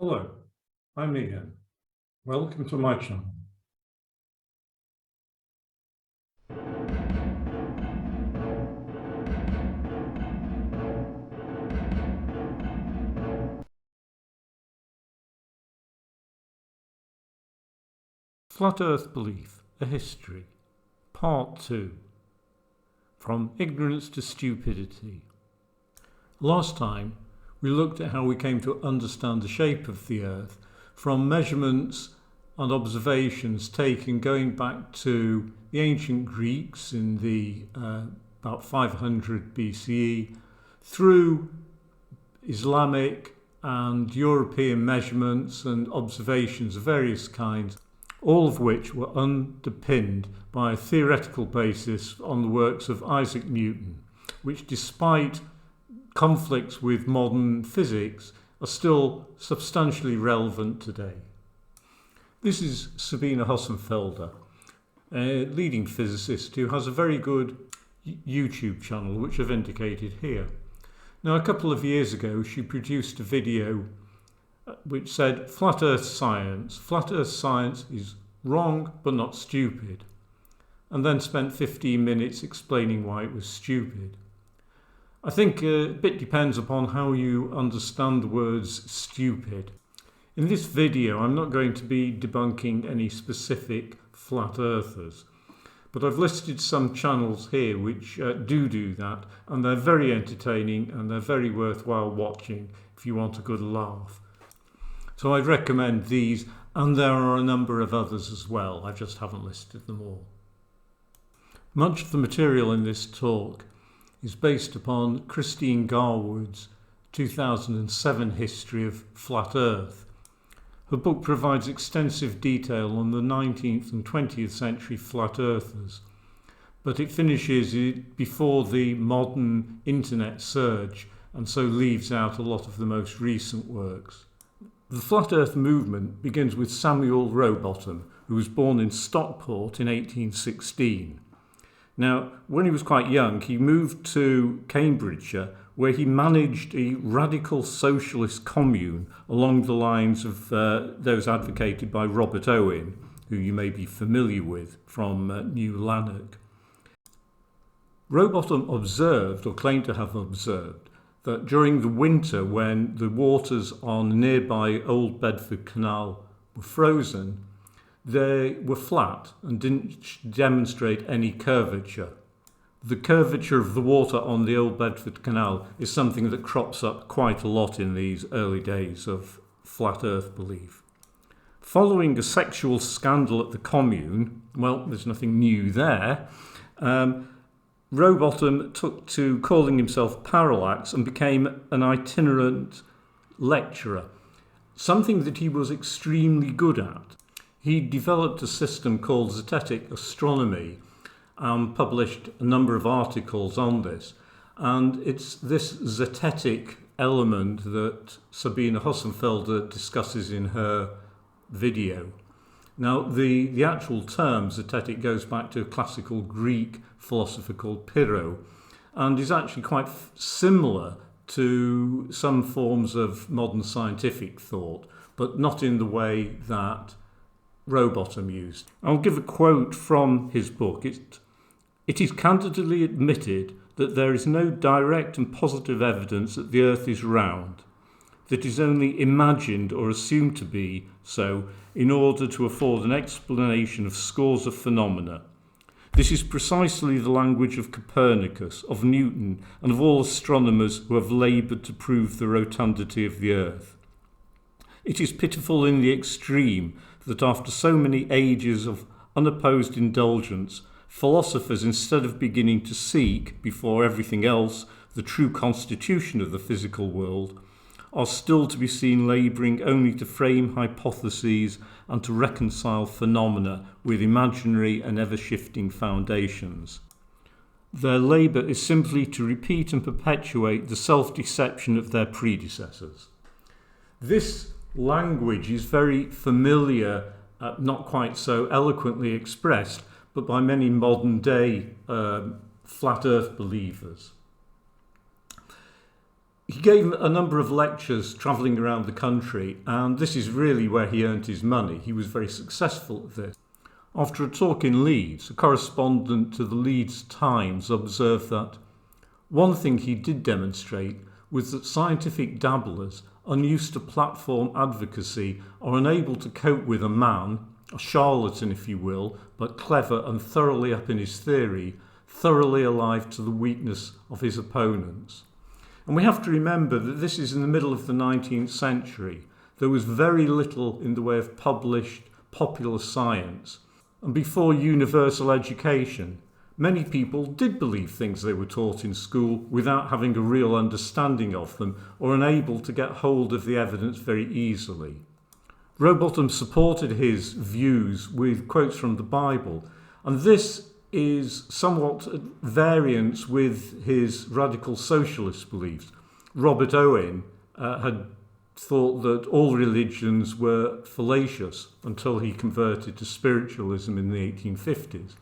Hello, I'm Ian. Welcome to my channel. Flat Earth Belief, A History, Part 2. From Ignorance to Stupidity. Last time, we looked at how we came to understand the shape of the Earth from measurements and observations taken going back to the ancient Greeks in the about 500 BCE through Islamic and European measurements and observations of various kinds, all of which were underpinned by a theoretical basis on the works of Isaac Newton, which, despite conflicts with modern physics, are still substantially relevant today. This is Sabine Hossenfelder, a leading physicist who has a very good YouTube channel, which I've indicated here. Now, a couple of years ago, she produced a video which said, Flat Earth Science is wrong but not stupid, and then spent 15 minutes explaining why it was stupid. I think a bit depends upon how you understand the words stupid. In this video, I'm not going to be debunking any specific flat earthers, but I've listed some channels here which do that, and they're very entertaining and they're very worthwhile watching if you want a good laugh. So I'd recommend these, and there are a number of others as well. I just haven't listed them all. Much of the material in this talk is based upon Christine Garwood's 2007 history of Flat Earth. Her book provides extensive detail on the 19th and 20th century flat earthers, but it finishes it before the modern internet surge, and so leaves out a lot of the most recent works. The Flat Earth movement begins with Samuel Rowbottom, who was born in Stockport in 1816. Now, when he was quite young, he moved to Cambridgeshire, where he managed a radical socialist commune along the lines of those advocated by Robert Owen, who you may be familiar with from New Lanark. Rowbottom observed, or claimed to have observed, that during the winter, when the waters on the nearby Old Bedford Canal were frozen, they were flat and didn't demonstrate any curvature. The curvature of the water on the Old Bedford Canal is something that crops up quite a lot in these early days of flat earth belief. Following a sexual scandal at the commune, well, there's nothing new there, Rowbottom took to calling himself Parallax and became an itinerant lecturer, something that he was extremely good at. He developed a system called zetetic astronomy and published a number of articles on this. And it's this zetetic element that Sabine Hossenfelder discusses in her video. Now, the actual term zetetic goes back to a classical Greek philosopher called Pyrrho, and is actually quite similar to some forms of modern scientific thought, but not in the way that Rowbottom used. I'll give a quote from his book. It is candidly admitted that there is no direct and positive evidence that the earth is round, that is only imagined or assumed to be so in order to afford an explanation of scores of phenomena. This is precisely the language of Copernicus, of Newton, and of all astronomers who have laboured to prove the rotundity of the earth. It is pitiful in the extreme that after so many ages of unopposed indulgence, philosophers, instead of beginning to seek, before everything else, the true constitution of the physical world, are still to be seen labouring only to frame hypotheses and to reconcile phenomena with imaginary and ever-shifting foundations. Their labour is simply to repeat and perpetuate the self-deception of their predecessors. This language is very familiar, not quite so eloquently expressed, but by many modern day flat earth believers. He gave a number of lectures travelling around the country, and this is really where he earned his money. He was very successful at this. After a talk in Leeds, a correspondent to the Leeds Times observed that one thing he did demonstrate was that scientific dabblers, unused to platform advocacy, are unable to cope with a man, a charlatan if you will, but clever and thoroughly up in his theory, thoroughly alive to the weakness of his opponents. And we have to remember that this is in the middle of the 19th century. There was very little in the way of published popular science. And before universal education, many people did believe things they were taught in school without having a real understanding of them or unable to get hold of the evidence very easily. Rowbottom supported his views with quotes from the Bible, and this is somewhat at variance with his radical socialist beliefs. Robert Owen had thought that all religions were fallacious until he converted to spiritualism in the 1850s.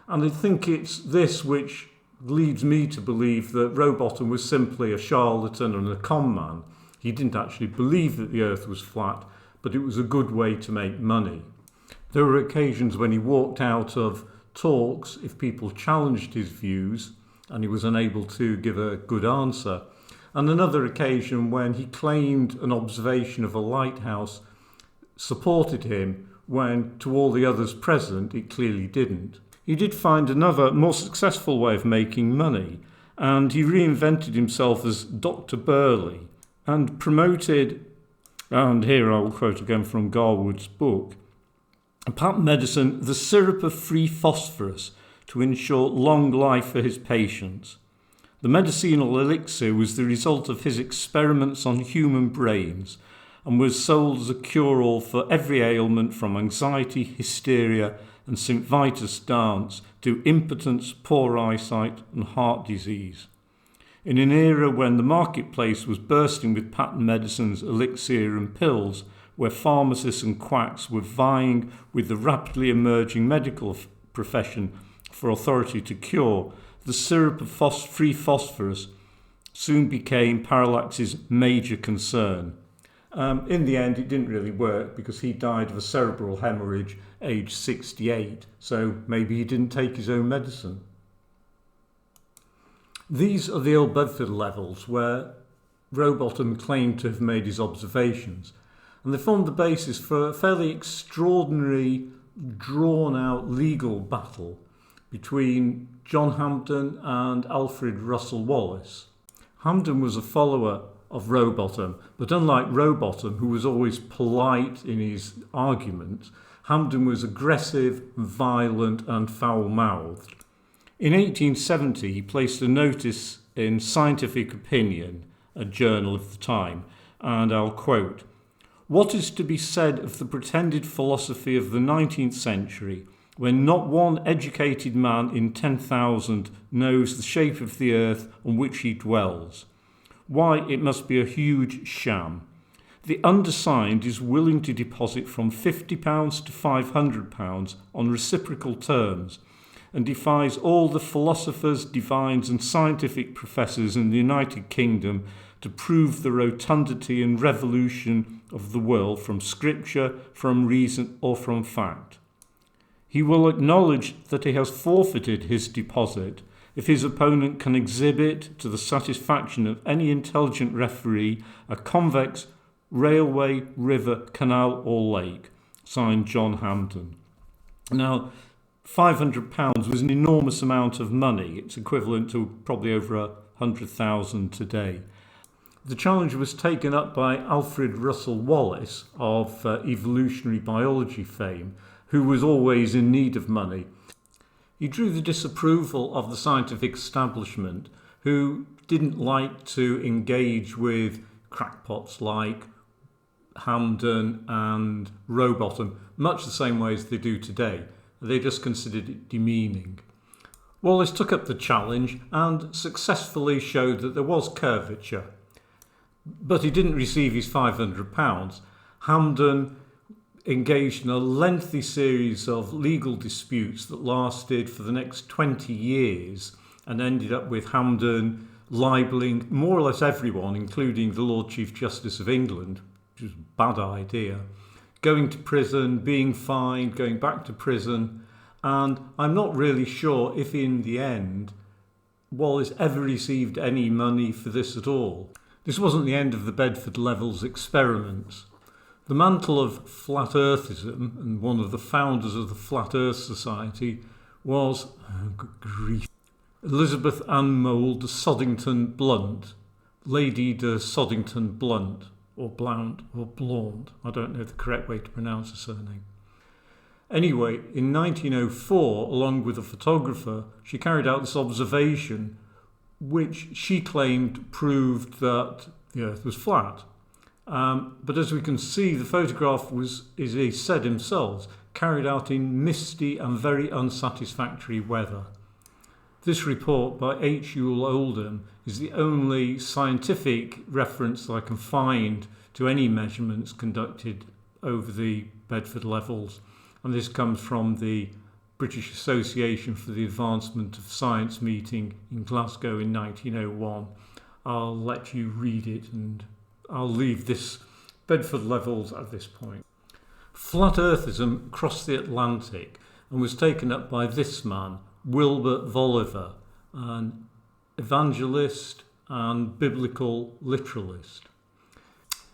And I think it's this which leads me to believe that Rowbottom was simply a charlatan and a con man. He didn't actually believe that the earth was flat, but it was a good way to make money. There were occasions when he walked out of talks if people challenged his views and he was unable to give a good answer, and another occasion when he claimed an observation of a lighthouse supported him when to all the others present it clearly didn't. He did find another more successful way of making money, and he reinvented himself as Dr. Burley and promoted, and here I'll quote again from Garwood's book, patent medicine, the syrup of free phosphorus to ensure long life for his patients. The medicinal elixir was the result of his experiments on human brains and was sold as a cure-all for every ailment from anxiety, hysteria and St. Vitus dance to impotence, poor eyesight and heart disease. In an era when the marketplace was bursting with patent medicines, elixir and pills, where pharmacists and quacks were vying with the rapidly emerging medical profession for authority to cure, the syrup of free phosphorus soon became Parallax's major concern. In the end, it didn't really work because he died of a cerebral hemorrhage aged 68, so maybe he didn't take his own medicine. These are the Earl Bedford levels where Rowbottom claimed to have made his observations, and they formed the basis for a fairly extraordinary, drawn-out legal battle between John Hampden and Alfred Russel Wallace. Hampden was a follower of Rowbottom, but unlike Rowbottom, who was always polite in his arguments, Hampden was aggressive, violent and foul-mouthed. In 1870, he placed a notice in Scientific Opinion, a journal of the time, and I'll quote, "What is to be said of the pretended philosophy of the 19th century when not one educated man in 10,000 knows the shape of the earth on which he dwells? Why, it must be a huge sham. The undersigned is willing to deposit from £50 to £500 on reciprocal terms, and defies all the philosophers, divines and scientific professors in the United Kingdom to prove the rotundity and revolution of the world from scripture, from reason or from fact. He will acknowledge that he has forfeited his deposit if his opponent can exhibit to the satisfaction of any intelligent referee a convex railway, river, canal or lake. Signed, John Hampden." Now, £500 was an enormous amount of money. It's equivalent to probably over 100,000 today. The challenge was taken up by Alfred Russel Wallace of evolutionary biology fame, who was always in need of money. He drew the disapproval of the scientific establishment, who didn't like to engage with crackpots like Hampden and Rowbottom, much the same way as they do today. They just considered it demeaning. Wallace took up the challenge and successfully showed that there was curvature. But he didn't receive his £500. Hampden engaged in a lengthy series of legal disputes that lasted for the next 20 years and ended up with Hampden libelling more or less everyone, including the Lord Chief Justice of England, which was a bad idea, going to prison, being fined, going back to prison. And I'm not really sure if in the end Wallace ever received any money for this at all. This wasn't the end of the Bedford Levels experiments. The mantle of flat earthism, and one of the founders of the Flat Earth Society was, good grief, Elizabeth Ann Mole de Soddington Blunt, Lady de Soddington Blunt, or Blount, or Blonde. I don't know the correct way to pronounce her surname. Anyway, in 1904, along with a photographer, she carried out this observation which she claimed proved that the Earth was flat. But as we can see, the photograph is, he said himself, carried out in misty and very unsatisfactory weather. This report by H. Yule Oldham is the only scientific reference that I can find to any measurements conducted over the Bedford Levels, and this comes from the British Association for the Advancement of Science meeting in Glasgow in 1901. I'll let you read it, and I'll leave this Bedford Levels at this point. Flat Earthism crossed the Atlantic and was taken up by this man, Wilbur Volliver, an evangelist and biblical literalist.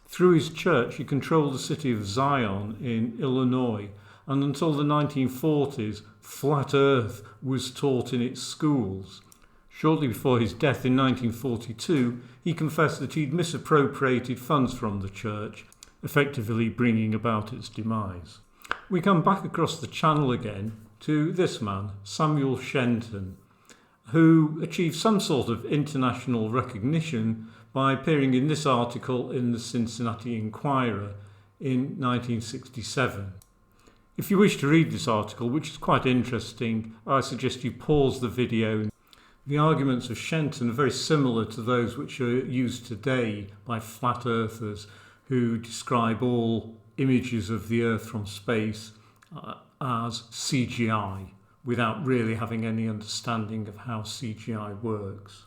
Through his church, he controlled the city of Zion in Illinois, and until the 1940s, flat earth was taught in its schools. Shortly before his death in 1942, he confessed that he'd misappropriated funds from the church, effectively bringing about its demise. We come back across the channel again to this man, Samuel Shenton, who achieved some sort of international recognition by appearing in this article in the Cincinnati Enquirer in 1967. If you wish to read this article, which is quite interesting, I suggest you pause the video. The arguments of Shenton are very similar to those which are used today by flat earthers who describe all images of the Earth from space as CGI, without really having any understanding of how CGI works.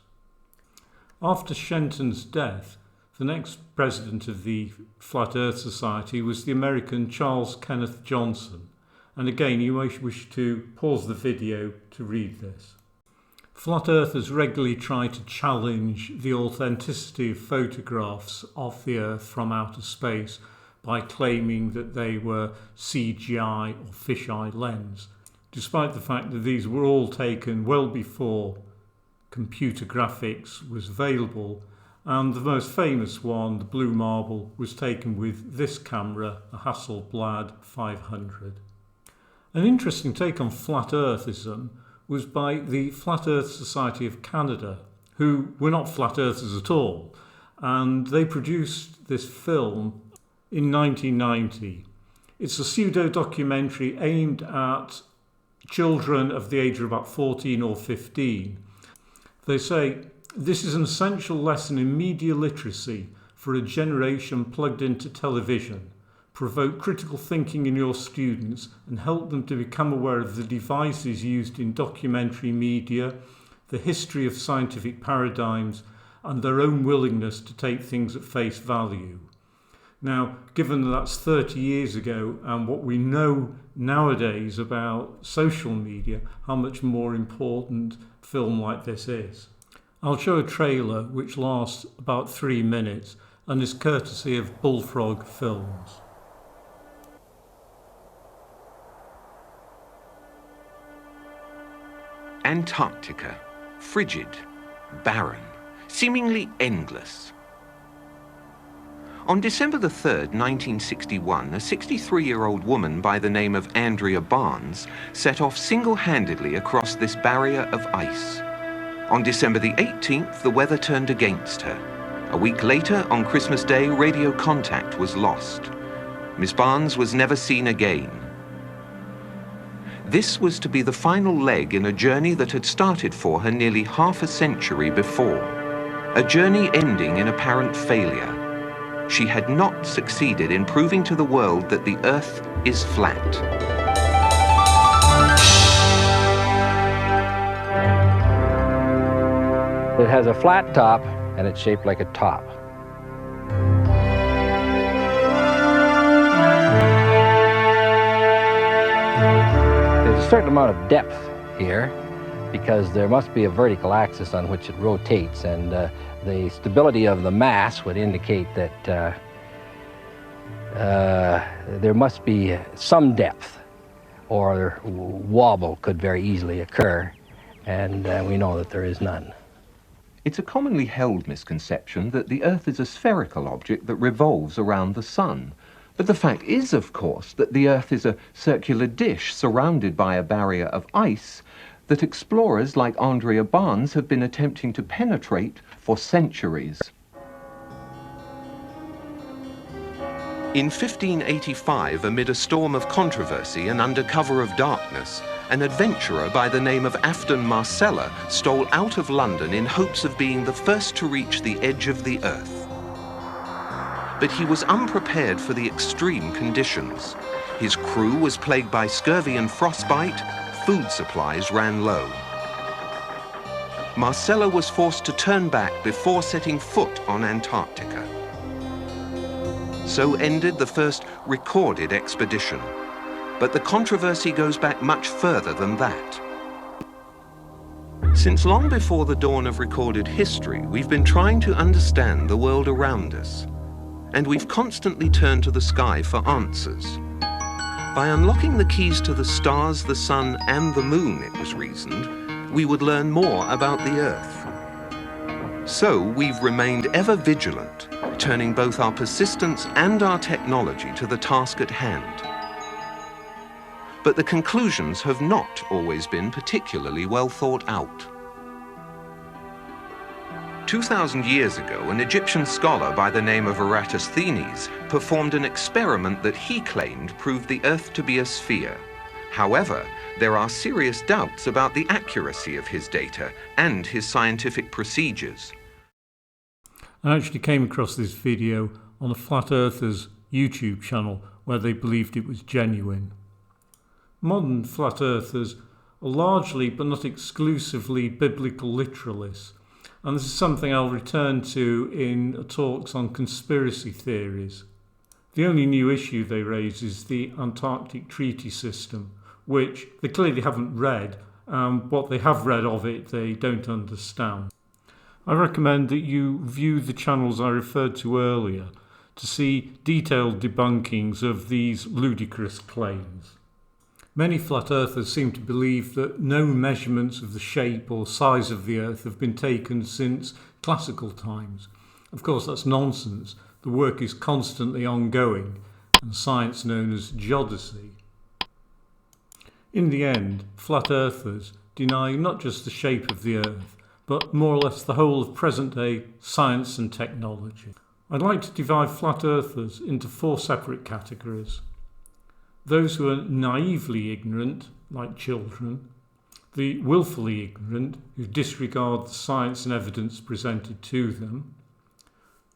After Shenton's death, the next president of the Flat Earth Society was the American Charles Kenneth Johnson. And again, you may wish to pause the video to read this. Flat Earthers regularly try to challenge the authenticity of photographs of the Earth from outer space by claiming that they were CGI or fisheye lens, despite the fact that these were all taken well before computer graphics was available, and the most famous one, the Blue Marble, was taken with this camera, a Hasselblad 500. An interesting take on flat earthism was by the Flat Earth Society of Canada, who were not flat earthers at all, and they produced this film in 1990. It's a pseudo-documentary aimed at children of the age of about 14 or 15. They say, "This is an essential lesson in media literacy for a generation plugged into television. Provoke critical thinking in your students and help them to become aware of the devices used in documentary media, the history of scientific paradigms, and their own willingness to take things at face value." Now, given that that's 30 years ago and what we know nowadays about social media, how much more important film like this is. I'll show a trailer which lasts about 3 minutes and is courtesy of Bullfrog Films. Antarctica, frigid, barren, seemingly endless. On December the 3rd, 1961, a 63-year-old woman by the name of Andrea Barnes set off single-handedly across this barrier of ice. On December the 18th, the weather turned against her. A week later, on Christmas Day, radio contact was lost. Miss Barnes was never seen again. This was to be the final leg in a journey that had started for her nearly half a century before. A journey ending in apparent failure. She had not succeeded in proving to the world that the Earth is flat. It has a flat top and it's shaped like a top. There's a certain amount of depth here because there must be a vertical axis on which it rotates, and the stability of the mass would indicate that there must be some depth, or wobble could very easily occur, and we know that there is none. It's a commonly held misconception that the Earth is a spherical object that revolves around the Sun. But the fact is, of course, that the Earth is a circular dish surrounded by a barrier of ice that explorers like Andrea Barnes have been attempting to penetrate for centuries. In 1585, amid a storm of controversy and under cover of darkness, an adventurer by the name of Afton Marcella stole out of London in hopes of being the first to reach the edge of the Earth. But he was unprepared for the extreme conditions. His crew was plagued by scurvy and frostbite, food supplies ran low. Marcella was forced to turn back before setting foot on Antarctica. So ended the first recorded expedition. But the controversy goes back much further than that. Since long before the dawn of recorded history, we've been trying to understand the world around us. And we've constantly turned to the sky for answers. By unlocking the keys to the stars, the sun, and the moon, it was reasoned, we would learn more about the Earth. So we've remained ever vigilant, turning both our persistence and our technology to the task at hand. But the conclusions have not always been particularly well thought out. 2,000 years ago, an Egyptian scholar by the name of Eratosthenes performed an experiment that he claimed proved the Earth to be a sphere. However, there are serious doubts about the accuracy of his data and his scientific procedures. I actually came across this video on a Flat Earthers YouTube channel where they believed it was genuine. Modern Flat Earthers are largely, but not exclusively, biblical literalists. And this is something I'll return to in talks on conspiracy theories. The only new issue they raise is the Antarctic Treaty System, which they clearly haven't read. What they have read of it, they don't understand. I recommend that you view the channels I referred to earlier to see detailed debunkings of these ludicrous claims. Many flat earthers seem to believe that no measurements of the shape or size of the Earth have been taken since classical times. Of course, that's nonsense. The work is constantly ongoing, and science known as geodesy. In the end, flat earthers deny not just the shape of the Earth, but more or less the whole of present-day science and technology. I'd like to divide flat earthers into 4 separate categories. Those who are naively ignorant, like children, the willfully ignorant, who disregard the science and evidence presented to them,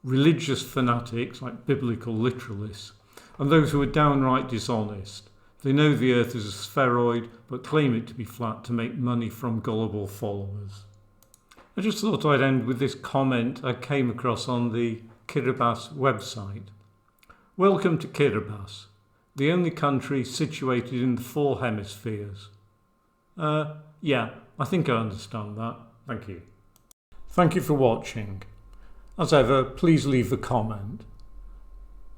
religious fanatics, like biblical literalists, and those who are downright dishonest. They know the Earth is a spheroid, but claim it to be flat to make money from gullible followers. I just thought I'd end with this comment I came across on the Kiribati website. Welcome to Kiribati, the only country situated in the 4 hemispheres. Yeah, I think I understand that. Thank you. Thank you for watching. As ever, please leave a comment.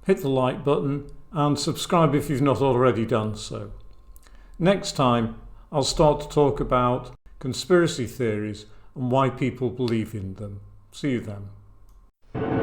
Hit the like button and subscribe if you've not already done so. Next time, I'll start to talk about conspiracy theories and why people believe in them. See you then.